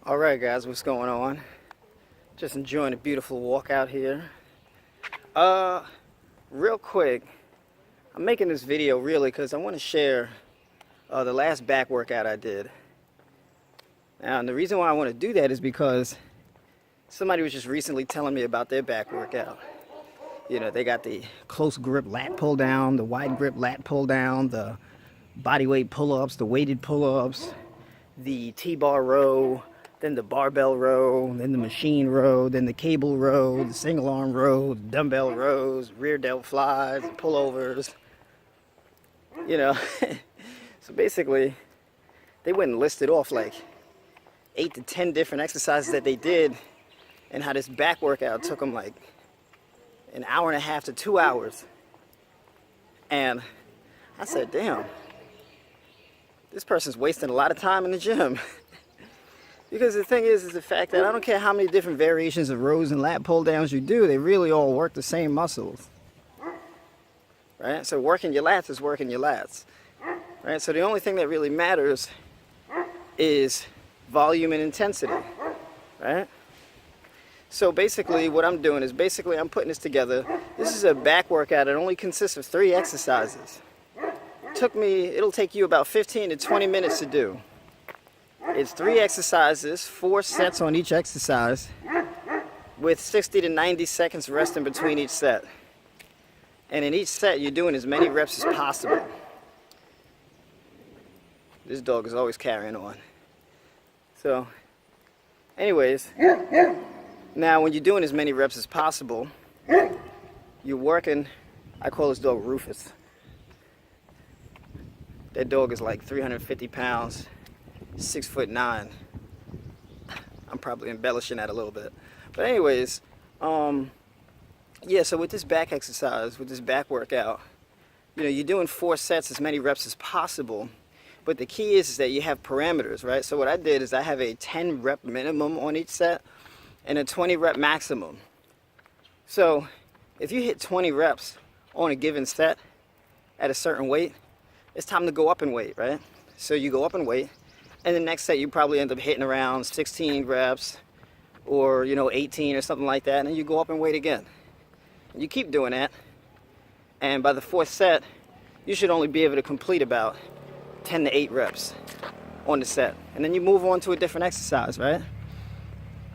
Alright guys, what's going on? Just enjoying a beautiful walk out here. Real quick, I'm making this video really because I want to share the last back workout I did. Now, and the reason why I want to do that is because somebody was just recently telling me about their back workout. You know, they got the close grip lat pull down, the wide grip lat pull down, the body weight pull-ups, the weighted pull-ups, the T-bar row, then the barbell row, then the machine row, then the cable row, the single arm row, the dumbbell rows, rear delt flies, pullovers. You know, so basically, they went and listed off like 8 to 10 different exercises that they did, and how this back workout took them like an hour and a half to 2 hours. And I said, damn, this person's wasting a lot of time in the gym. Because the thing is the fact that I don't care how many different variations of rows and lat pull downs you do, they really all work the same muscles. Right? So working your lats is working your lats. Right? So the only thing that really matters is volume and intensity. Right? So basically what I'm doing is I'm putting this together. This is a back workout. It only consists of 3 exercises. It'll take you about 15 to 20 minutes to do. It's 3 exercises, 4 sets on each exercise, with 60 to 90 seconds rest in between each set. And in each set, you're doing as many reps as possible. This dog is always carrying on. So, anyways, now when you're doing as many reps as possible, you're working, I call this dog Rufus. That dog is like 350 pounds. 6'9". I'm probably embellishing that a little bit, but anyways, yeah. So with this back exercise, with this back workout, you know, you're doing 4 sets, as many reps as possible. But the key is that you have parameters, right? So what I did is I have a 10 rep minimum on each set and a 20 rep maximum. So if you hit 20 reps on a given set at a certain weight, it's time to go up in weight, right? So you go up in weight. And the next set you probably end up hitting around 16 reps or, you know, 18 or something like that. And then you go up and weight again. And you keep doing that. And by the 4th set, you should only be able to complete about 10 to 8 reps on the set. And then you move on to a different exercise, right?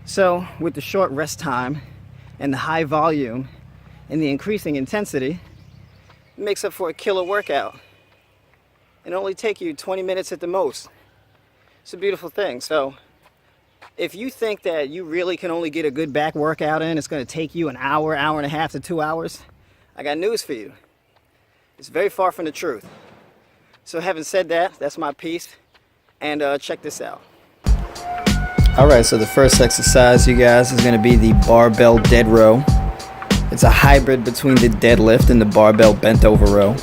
So with the short rest time and the high volume and the increasing intensity, it makes up for a killer workout. It'll only take you 20 minutes at the most. It's a beautiful thing. So if you think that you really can only get a good back workout in, it's going to take you an hour, hour and a half to 2 hours, I got news for you. It's very far from the truth. So having said that, that's my piece. And check this out. Alright, so the first exercise, you guys, is going to be the barbell dead row. It's a hybrid between the deadlift and the barbell bent over row.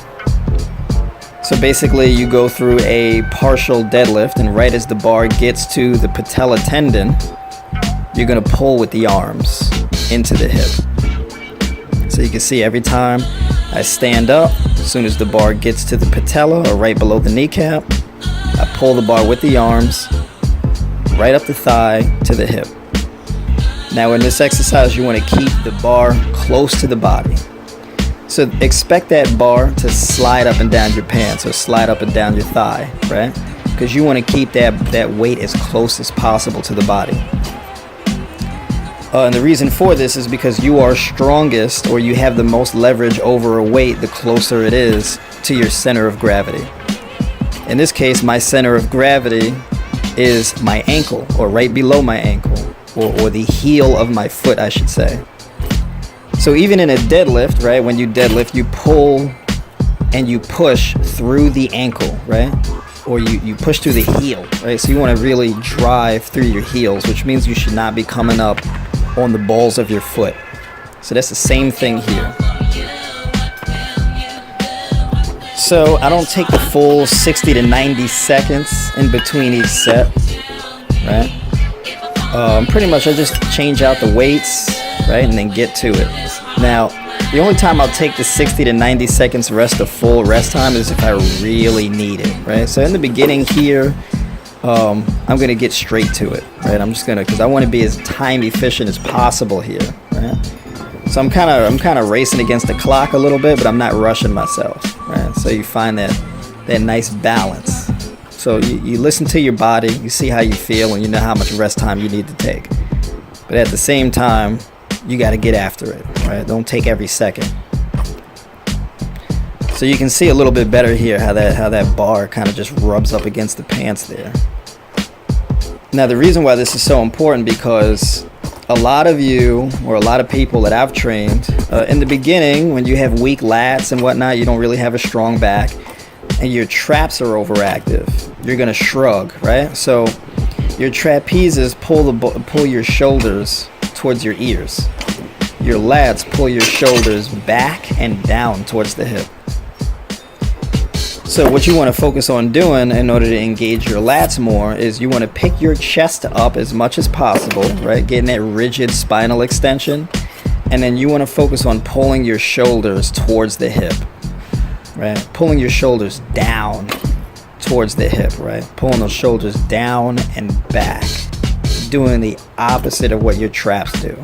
So basically you go through a partial deadlift, and right as the bar gets to the patella tendon, you're going to pull with the arms into the hip. So you can see every time I stand up, as soon as the bar gets to the patella or right below the kneecap, I pull the bar with the arms right up the thigh to the hip. Now in this exercise you want to keep the bar close to the body. So expect that bar to slide up and down your pants or slide up and down your thigh, right? Because you want to keep that weight as close as possible to the body. And the reason for this is because you are strongest, or you have the most leverage over a weight the closer it is to your center of gravity. In this case, my center of gravity is my ankle, or right below my ankle, or the heel of my foot, I should say. So even in a deadlift, right, when you deadlift, you pull and you push through the ankle, right? Or you push through the heel, right? So you want to really drive through your heels, which means you should not be coming up on the balls of your foot. So that's the same thing here. So I don't take the full 60 to 90 seconds in between each set, right? Pretty much I just change out the weights, right, and then get to it. Now, the only time I'll take the 60 to 90 seconds rest of full rest time is if I really need it, right? So in the beginning here, I'm gonna get straight to it, right? I'm just gonna, because I want to be as time efficient as possible here, right? So I'm kind of racing against the clock a little bit, but I'm not rushing myself, right? So you find that nice balance. So you listen to your body, you see how you feel, and you know how much rest time you need to take. But at the same time, you got to get after it, right? Don't take every second. So you can see a little bit better here how that bar kind of just rubs up against the pants there. Now the reason why this is so important, because a lot of you, or a lot of people that I've trained, in the beginning, when you have weak lats and whatnot, you don't really have a strong back, and your traps are overactive, you're gonna shrug, right? So your trapezes pull your shoulders towards your ears. Your lats pull your shoulders back and down towards the hip. So what you want to focus on doing in order to engage your lats more is you want to pick your chest up as much as possible, right? Getting that rigid spinal extension. And then you want to focus on pulling your shoulders towards the hip, right? Pulling your shoulders down towards the hip, right? Pulling those shoulders down and back. Doing the opposite of what your traps do.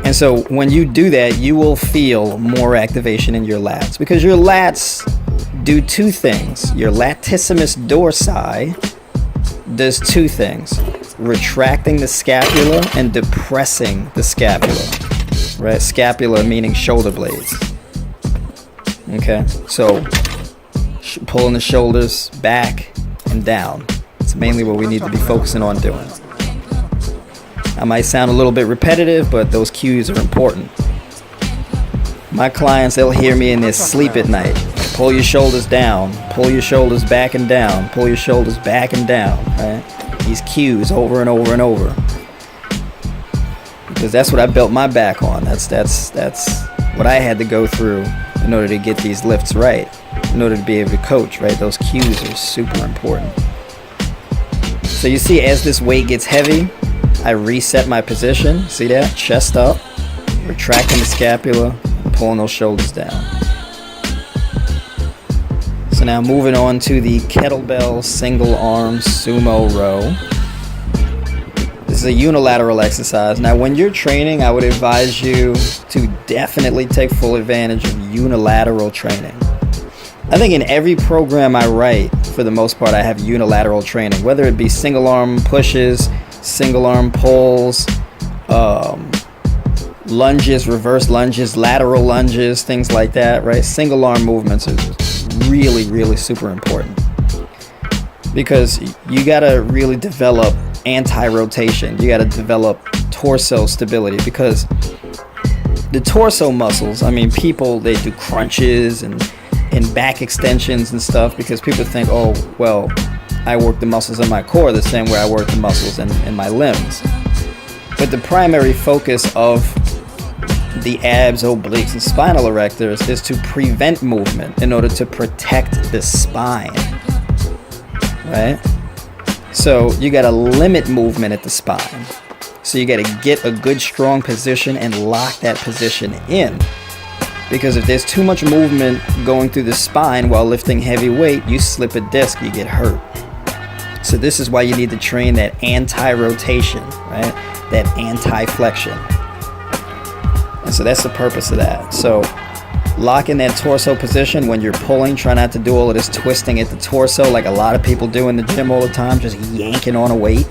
And so when you do that, you will feel more activation in your lats, because your lats do two things. Your latissimus dorsi does two things: retracting the scapula and depressing the scapula, right? Scapula meaning shoulder blades. Okay, so pulling the shoulders back and down. It's mainly what we need to be focusing on doing. I might sound a little bit repetitive, but those cues are important. My clients, they'll hear me in their sleep at night. Pull your shoulders down, pull your shoulders back and down, pull your shoulders back and down, right? These cues over and over and over. Because that's what I built my back on. That's what I had to go through in order to get these lifts right, in order to be able to coach, right? Those cues are super important. So you see, as this weight gets heavy, I reset my position. See that? Chest up, retracting the scapula, pulling those shoulders down. So now moving on to the kettlebell single arm sumo row. This is a unilateral exercise. Now when you're training, I would advise you to definitely take full advantage of unilateral training. I think in every program I write, for the most part, I have unilateral training, whether it be single arm pushes, single arm pulls, lunges, reverse lunges, lateral lunges, things like that, right? Single arm movements are really, really super important, because you gotta really develop anti-rotation. You gotta develop torso stability, because the torso muscles, I mean, people, they do crunches and back extensions and stuff, because people think, oh, well, I work the muscles in my core the same way I work the muscles in my limbs. But the primary focus of the abs, obliques, and spinal erectors is to prevent movement in order to protect the spine, right? So you gotta limit movement at the spine. So you gotta get a good strong position and lock that position in. Because if there's too much movement going through the spine while lifting heavy weight, you slip a disc, you get hurt. So this is why you need to train that anti-rotation, right? That anti-flexion. And so that's the purpose of that. So lock in that torso position when you're pulling. Try not to do all of this twisting at the torso like a lot of people do in the gym all the time, just yanking on a weight,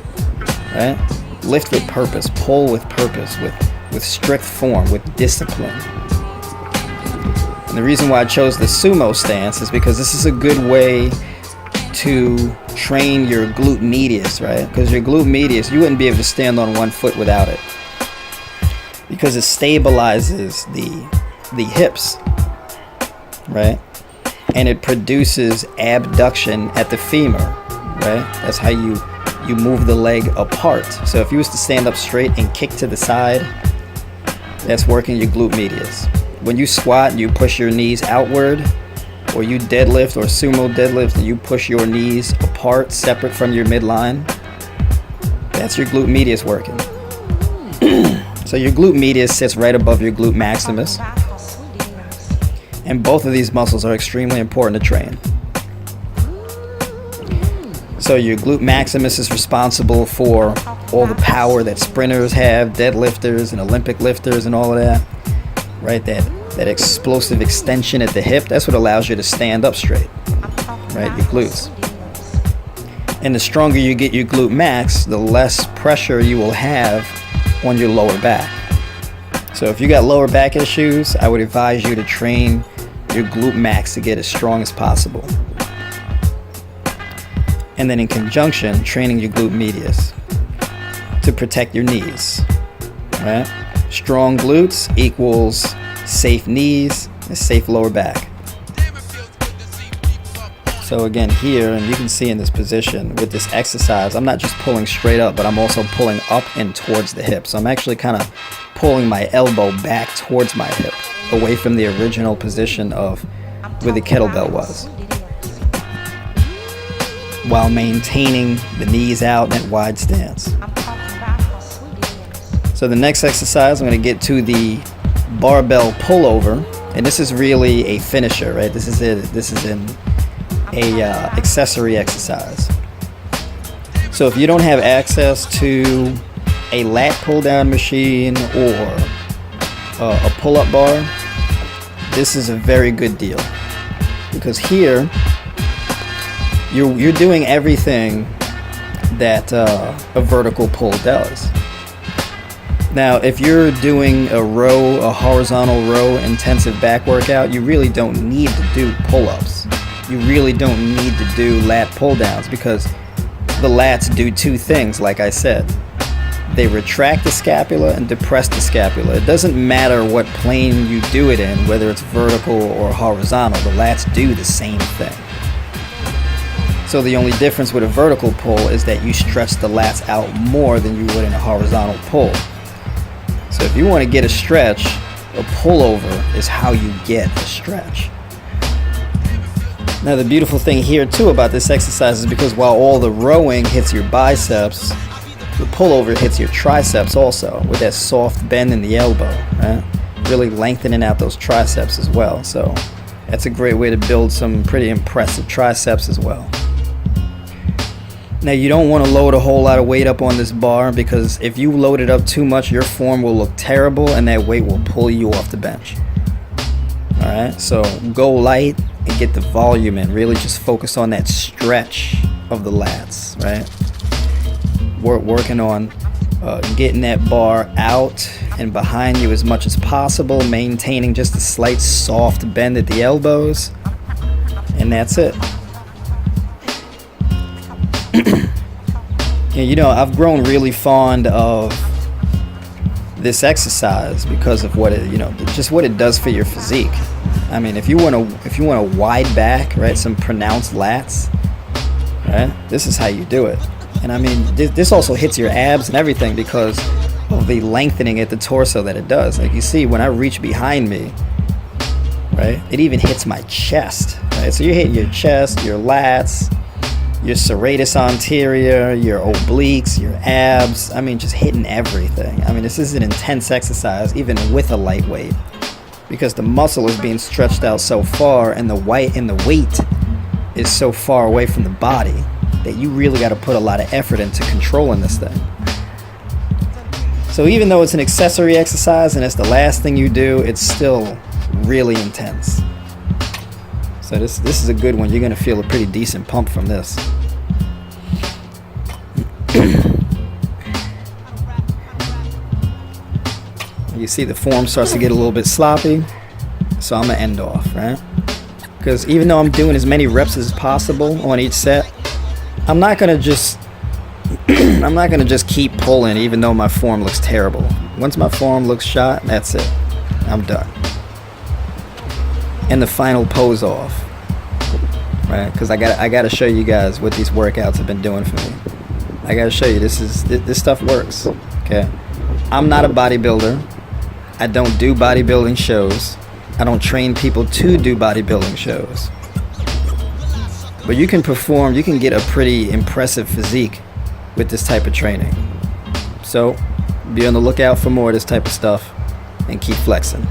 right? Lift with purpose, pull with purpose, with strict form, with discipline. And the reason why I chose the sumo stance is because this is a good way to train your glute medius, right? Because your glute medius, you wouldn't be able to stand on one foot without it, because it stabilizes the hips, right? And it produces abduction at the femur, right? That's how you move the leg apart. So if you was to stand up straight and kick to the side, that's working your glute medius. When you squat and you push your knees outward, or you deadlift or sumo deadlift and you push your knees apart, separate from your midline, that's your glute medius working. So your glute medius sits right above your glute maximus. And both of these muscles are extremely important to train. So your glute maximus is responsible for all the power that sprinters have, deadlifters and Olympic lifters and all of that, right? That explosive extension at the hip, that's what allows you to stand up straight, right? Your glutes. And the stronger you get your glute max, the less pressure you will have on your lower back. So if you got lower back issues, I would advise you to train your glute max to get as strong as possible. And then in conjunction, training your glute medius to protect your knees, right? Strong glutes equals safe knees and safe lower back. So again here, and you can see in this position with this exercise, I'm not just pulling straight up, but I'm also pulling up and towards the hip. So I'm actually kind of pulling my elbow back towards my hip, away from the original position of where the kettlebell was, while maintaining the knees out and wide stance. So the next exercise, I'm going to get to the barbell pullover, and this is really a finisher, right? This is it. This is an accessory exercise. So if you don't have access to a lat pull down machine or a pull-up bar, this is a very good deal, because here you're doing everything that a vertical pull does. Now, if you're doing a horizontal row intensive back workout, you really don't need to do pull-ups. You really don't need to do lat pull downs, because the lats do two things, like I said. They retract the scapula and depress the scapula. It doesn't matter what plane you do it in, whether it's vertical or horizontal, the lats do the same thing. So the only difference with a vertical pull is that you stretch the lats out more than you would in a horizontal pull. So if you want to get a stretch, a pullover is how you get a stretch. Now the beautiful thing here too about this exercise is because while all the rowing hits your biceps, the pullover hits your triceps also, with that soft bend in the elbow, right? Really lengthening out those triceps as well. So that's a great way to build some pretty impressive triceps as well. Now you don't want to load a whole lot of weight up on this bar, because if you load it up too much, your form will look terrible and that weight will pull you off the bench. Alright, so go light and get the volume in. Really just focus on that stretch of the lats, right? Working on getting that bar out and behind you as much as possible, maintaining just a slight soft bend at the elbows, and that's it. Yeah, you know, I've grown really fond of this exercise because of what it, you know, just what it does for your physique. I mean, if you want a wide back, right, some pronounced lats, right, this is how you do it. And I mean, this also hits your abs and everything because of the lengthening at the torso that it does. Like you see, when I reach behind me, right, it even hits my chest, right? So you're hitting your chest, your lats, your serratus anterior, your obliques, your abs. I mean, just hitting everything. I mean, this is an intense exercise, even with a lightweight, because the muscle is being stretched out so far, and the weight is so far away from the body that you really got to put a lot of effort into controlling this thing. So even though it's an accessory exercise and it's the last thing you do, it's still really intense. So this is a good one. You're going to feel a pretty decent pump from this. You see the form starts to get a little bit sloppy, so I'm going to end off, right? Because even though I'm doing as many reps as possible on each set, I'm not going to just keep pulling even though my form looks terrible. Once my form looks shot, that's it. I'm done. And the final pose off, right? Because I got to show you guys what these workouts have been doing for me. I got to show you this stuff works. Okay, I'm not a bodybuilder. I don't do bodybuilding shows. I don't train people to do bodybuilding shows. But you can perform. You can get a pretty impressive physique with this type of training. So be on the lookout for more of this type of stuff and keep flexing.